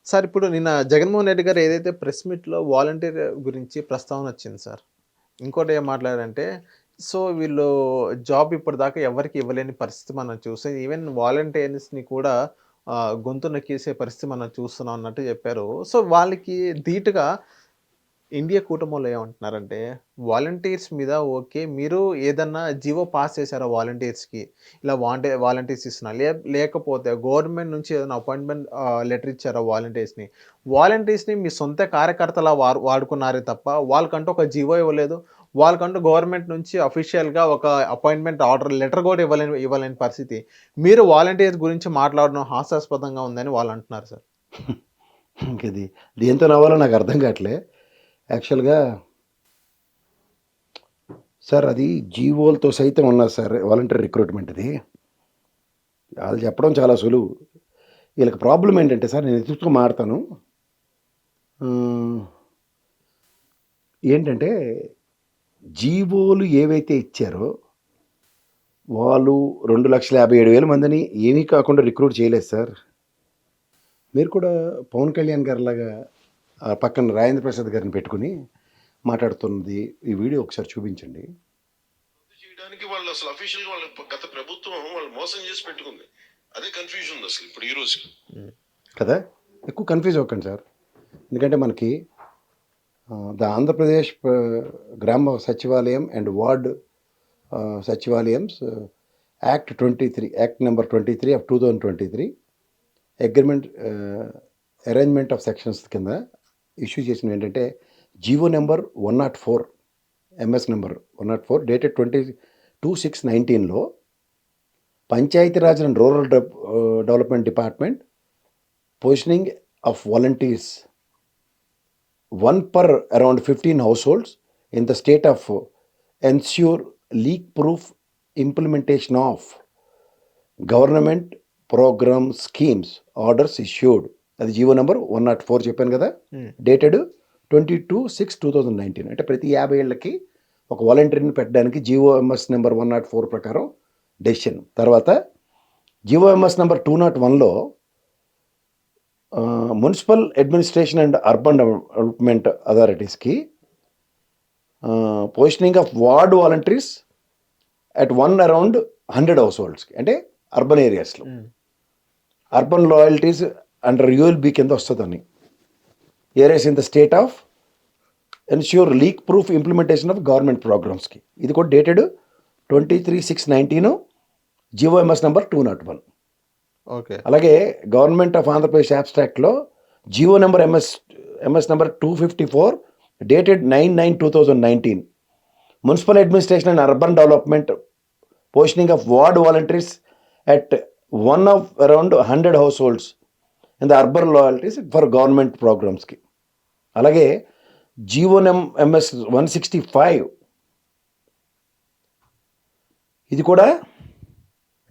Sir ఇప్పుడు నిన్న జగన్మోహన్ రెడ్డి గారు ఏదైతే ప్రెస్ మీట్‌లో వాలంటీర్ గురించి ప్రస్తావన వచ్చింది సార్. ఇంకోటి ఏం మాట్లాడారంటే, సో వీళ్ళు జాబ్ ఇప్పటిదాకా ఎవరికీ ఇవ్వలేని పరిస్థితి మనం చూసాం. ఈవెన్ వాలంటీర్స్‌ని కూడా గొంతు నొక్కేసే పరిస్థితి మనం చూస్తున్నాం అన్నట్టు చెప్పారు. సో వాళ్ళకి ధీటుగా ఇండియా కూటమోళ్ళు ఏమంటున్నారంటే, వాలంటీర్స్ మీద ఓకే. మీరు ఏదన్నా జీవో పాస్ చేసారా వాలంటీర్స్‌కి? ఇలా వాలంటీర్స్ ఇస్తున్నారు. లేకపోతే గవర్నమెంట్ నుంచి ఏదైనా అపాయింట్‌మెంట్ లెటర్ ఇచ్చారా వాలంటీర్స్‌ని? వాలంటీర్స్‌ని మీ సొంత కార్యకర్తలా వాడుకున్నారే తప్ప, వాళ్ళకంటూ ఒక జీవో ఇవ్వలేదు. వాళ్ళకంటూ గవర్నమెంట్ నుంచి అఫీషియల్‌గా ఒక అపాయింట్‌మెంట్ ఆర్డర్ లెటర్ కూడా ఇవ్వలేని పరిస్థితి. మీరు వాలంటీర్స్ గురించి మాట్లాడడం హాస్యాస్పదంగా ఉందని వాళ్ళు అంటున్నారు సార్. ఇది దేంతో నవ్వాలో నాకు అర్థం కావట్లే. యాక్చువల్‌గా సార్ అది జీవోలతో సైతం ఉన్నది సార్ వాలంటీర్ రిక్రూట్మెంట్ ఇది. వాళ్ళు చెప్పడం చాలా సులువు. వీళ్ళకి ప్రాబ్లమ్ ఏంటంటే సార్ నేను ఎదురుగా మాడతాను. ఏంటంటే జీవోలు ఏవైతే ఇచ్చారో వాళ్ళు 2,57,000 మందిని ఏమీ కాకుండా రిక్రూట్ చేయలేదు సార్. మీరు కూడా పవన్ కళ్యాణ్ గారిలాగా పక్కన రాజేంద్ర ప్రసాద్ గారిని పెట్టుకుని మాట్లాడుతున్నది ఈ వీడియో ఒకసారి చూపించండి. చేయడానికి వాళ్ళు అసలు అఫీషియల్ గా వాళ్ళ గత ప్రభుత్వం వాళ్ళు మోసం చేసి పెట్టుకుంది. అదే కన్ఫ్యూజన్ ఉంది అసలు ఇప్పుడు ఈ రోజు కదా, ఎక్కువ కన్ఫ్యూజ్ అవ్వకండి సార్. ఎందుకంటే మనకి ద ఆంధ్రప్రదేశ్ గ్రామ సచివాలయం and ward సచివాలయంస్ act 23 act number 23 of 2023 agreement arrangement of sections కింద ఇష్యూ చేసినవి ఏంటంటే GO number 104 MS number 104 dated 22/6/19లో Panchayati Raj and rural development department positioning of volunteers 1 per around 15 households in the state of ensure leak-proof implementation of government program schemes orders issued. అది GO number 104 చెప్పాను కదా, dated 22/6/2019. అంటే ప్రతి 50 ఏళ్ళకి ఒక వాలంటీర్ని పెట్టడానికి GOMS number 104 ప్రకారం decision. తర్వాత GOMS number 201లో municipal administration and urban development అథారిటీస్కి positioning of ward volunteers at 1 around 100 house హోల్డ్స్కి, అంటే అర్బన్ ఏరియాస్లో అర్బన్ లాయల్టీస్ అండర్ యూఎల్బి కింద వస్తుందని. Areas in the state of ensure leak proof implementation of government ప్రోగ్రామ్స్కి. ఇది కూడా dated 23/6/19 GOMS number 201. Okay. అలాగే government of Andhra Pradesh అబ్స్ట్రాక్ట్లో GO number MS number 254 dated 9/9/2019 municipal administration and urban development positioning of ward volunteers at 1 of around 100 house holds in the urban loyalties for government ప్రోగ్రామ్స్కి. అలాగే GO MS 165 ఇది కూడా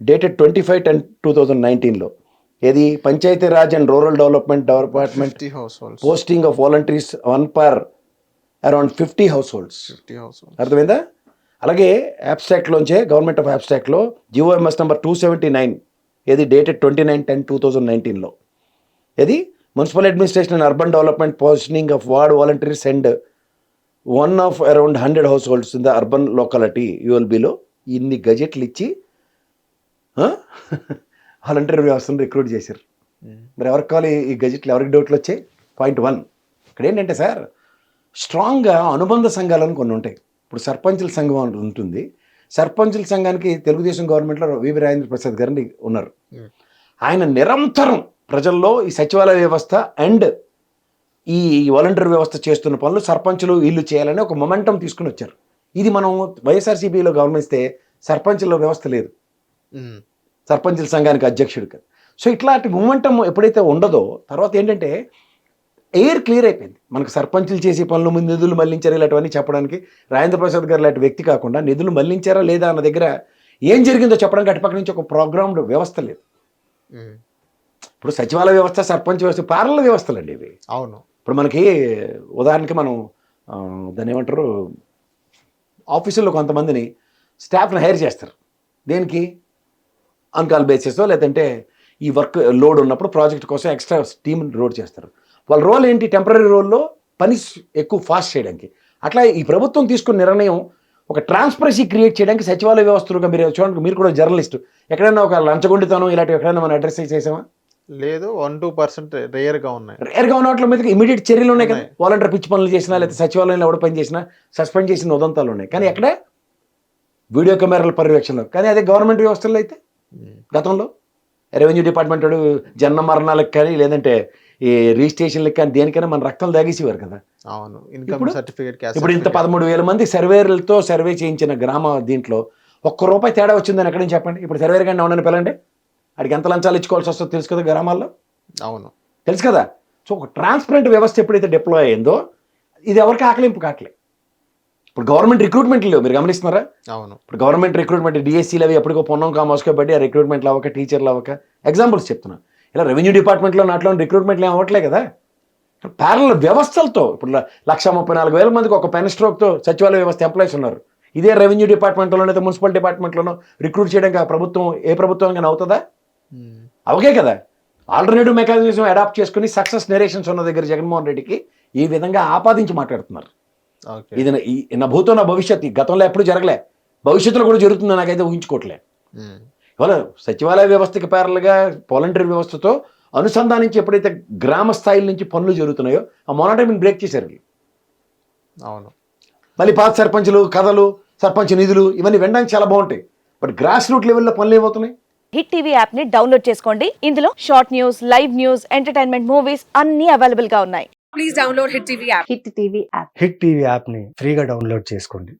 dated 25/10/2019లో ఏది Panchayati Raj and rural development department posting of volunteers 1 per around 50 house holds. అర్థమైందా? అలాగే అబ్స్ట్రాక్ట్లోంచే government of అబ్స్ట్రాక్ట్లో GOMS number 279 ఏది dated 29/10/2019లో ఏది municipal administration and urban development positioning of ward volunteers and 1 of around 100 house holds in the urban locality యూఎల్బిలో ఇన్ని గజెట్లు ఇచ్చి volunteer వ్యవస్థను recruit చేశారు. మరి ఎవరికి కావాలి ఈ గజెట్లు? ఎవరికి డౌట్లు వచ్చాయి? పాయింట్ 1 ఇక్కడ ఏంటంటే సార్, స్ట్రాంగ్గా అనుబంధ సంఘాలను కొన్ని ఉంటాయి. ఇప్పుడు సర్పంచుల సంఘం ఉంటుంది. సర్పంచుల సంఘానికి తెలుగుదేశం గవర్నమెంట్లో వివి రాజేంద్ర ప్రసాద్ గారిని ఉన్నారు. ఆయన నిరంతరం ప్రజల్లో ఈ సచివాలయ వ్యవస్థ అండ్ ఈ వాలంటీర్ వ్యవస్థ చేస్తున్న పనులు సర్పంచులు వీళ్ళు చేయాలని ఒక మొమెంటం తీసుకుని వచ్చారు. ఇది మనం వైఎస్ఆర్సీపీలో గమనిస్తే సర్పంచుల వ్యవస్థ లేదు, సర్పంచుల సంఘానికి అధ్యక్షుడు కాదు. సో ఇట్లాంటి మొమెంటం ఎప్పుడైతే ఉండదో తర్వాత ఏంటంటే ఎయిర్ క్లియర్ అయిపోయింది. మనకు సర్పంచులు చేసే పనులు నిధులు మళ్లించారా ఇలాంటివన్నీ చెప్పడానికి రాజేంద్ర ప్రసాద్ గారు లాంటి వ్యక్తి కాకుండా నిధులు మళ్లించారా లేదా అన్న దగ్గర ఏం జరిగిందో చెప్పడానికి అటుపక్క నుంచి ఒక ప్రోగ్రామ్డ్ వ్యవస్థ లేదు. ఇప్పుడు సచివాలయ వ్యవస్థ, సర్పంచ్ వ్యవస్థ పాలన వ్యవస్థలు అండి ఇవి. అవును. ఇప్పుడు మనకి ఉదాహరణకి మనం దాన్ని ఏమంటారు, ఆఫీసుల్లో కొంతమందిని స్టాఫ్ని హైర్ చేస్తారు. దేనికి? ఆన్ కాల్ బేసిస్తో లేదంటే ఈ వర్క్ లోడ్ ఉన్నప్పుడు ప్రాజెక్ట్ కోసం ఎక్స్ట్రా టీమ్ లోడ్ చేస్తారు. వాళ్ళ రోల్ ఏంటి? టెంపరీ రోల్లో పని ఎక్కువ ఫాస్ట్ చేయడానికి. అట్లా ఈ ప్రభుత్వం తీసుకున్న నిర్ణయం ఒక ట్రాన్స్పరెన్సీ క్రియేట్ చేయడానికి సచివాలయ వ్యవస్థలుగా మీరు చూడండి, మీరు కూడా జర్నలిస్ట్, ఎక్కడైనా ఒక లంచగొండితనం ఇలాంటివి ఎక్కడైనా మనం అడ్రస్ చేసామా? లేదు, 1-2% రేర్గా ఉన్నాయి. రేర్గా ఉన్న వాటి మీద ఇమీడియట్ చర్యలు ఉన్నాయి కదా. ఉన్నాయి. వాలంటీర్ పిచ్చి పనులు చేసినా లేకపోతే సచివాలయంలో ఎవడ పని చేసినా సస్పెండ్ చేసిన ఉదంతాలు ఉన్నాయి. కానీ ఎక్కడ వీడియో కెమెరాల పర్యవేక్షణలో. కానీ అదే గవర్నమెంట్ వ్యవస్థల్లో అయితే గతంలో రెవెన్యూ డిపార్ట్మెంట్ వాడు జన్మ మరణాలకు కానీ లేదంటే ఈ రిజిస్ట్రేషన్లకు కానీ దేనికైనా మన రక్తం దాగేసేవారు కదా. అవును, ఇన్కమ్ ఇప్పుడు సర్టిఫికేట్, ఇప్పుడు ఇంత 13,000 మంది సర్వేలతో సర్వే చేయించిన గ్రామ దీంట్లో ₹1 తేడా వచ్చిందని ఎక్కడి నుంచి చెప్పండి. ఇప్పుడు సర్వేర్ కానీ ఉండని పిల్లండి, అడిగి ఎంత లంచాలు ఇచ్చుకోవాల్సి వస్తుందో తెలుసు కదా గ్రామాల్లో, అవును తెలుసు కదా. సో ఒక ట్రాన్స్పరెంట్ వ్యవస్థ ఎప్పుడైతే డిప్లాయ్ అయిందో ఇది ఎవరికి ఆకలింపు కావట్లే. ఇప్పుడు గవర్నమెంట్ రిక్రూట్మెంట్లు లేవు, మీరు గమనిస్తున్నారా? అవును. ఇప్పుడు గవర్నమెంట్ రిక్రూట్మెంట్ డిఎస్సీలు అవి ఎప్పటికో పొన్నం కామోసుకే బట్టి ఆ రిక్రూట్మెంట్లు అవ్వక, టీచర్లు అవ్వక, ఎగ్జాంపుల్స్ చెప్తున్నా. ఇలా రెవెన్యూ డిపార్ట్మెంట్లో నాట్లో రిక్రూట్మెంట్లు ఏం అవ్వట్లే కదా. ప్యారల్ వ్యవస్థలతో ఇప్పుడు 134,000 మందికి ఒక పెన్ స్ట్రోక్తో సచివాలయ వ్యవస్థ ఎంప్లాయీస్ ఉన్నారు. ఇదే రెవెన్యూ డిపార్ట్మెంట్లోనో అయితే మున్సిపల్ డిపార్ట్మెంట్లోనో రిక్రూట్ చేయడానికి ఆ ప్రభుత్వం ఏ ప్రభుత్వం కానీ అవుతుందా? అవకే కదా. ఆల్టర్నేటివ్ మెకానిజం అడాప్ట్ చేసుకుని సక్సెస్ నెరేషన్స్ ఉన్న దగ్గర జగన్మోహన్ రెడ్డికి ఈ విధంగా ఆపాదించి మాట్లాడుతున్నారు. ఓకే. ఇది నా భూతో నా భవిష్యత్తు, గతంలో ఎప్పుడు జరగలే, భవిష్యత్తులో కూడా జరుగుతుందని నాకైతే ఊహించుకోవట్లే. ఇవాళ సచివాలయ వ్యవస్థకి ప్యారల్గా వాలంటీర్ వ్యవస్థతో అనుసంధానించి ఎప్పుడైతే గ్రామ స్థాయిల నుంచి పనులు జరుగుతున్నాయో ఆ మొనటైమింగ్ బ్రేక్ చేశారు. అవును. మళ్ళీ పాత సర్పంచులు కథలు, సర్పంచ్ నిధులు ఇవన్నీ వినడానికి చాలా బాగుంటాయి. బట్ గ్రాస్ రూట్ లెవెల్లో పనులు ఏమవుతున్నాయి? హిట్ టీవీ యాప్ ని డౌన్లోడ్ చేసుకోండి. ఇందులో short news, live news, entertainment movies అన్ని అవైలబుల్ గా ఉన్నాయి. Please download Hit TV app. Hit TV app. Hit TV యాప్ని ఫ్రీగా డౌన్లోడ్ చేసుకోండి.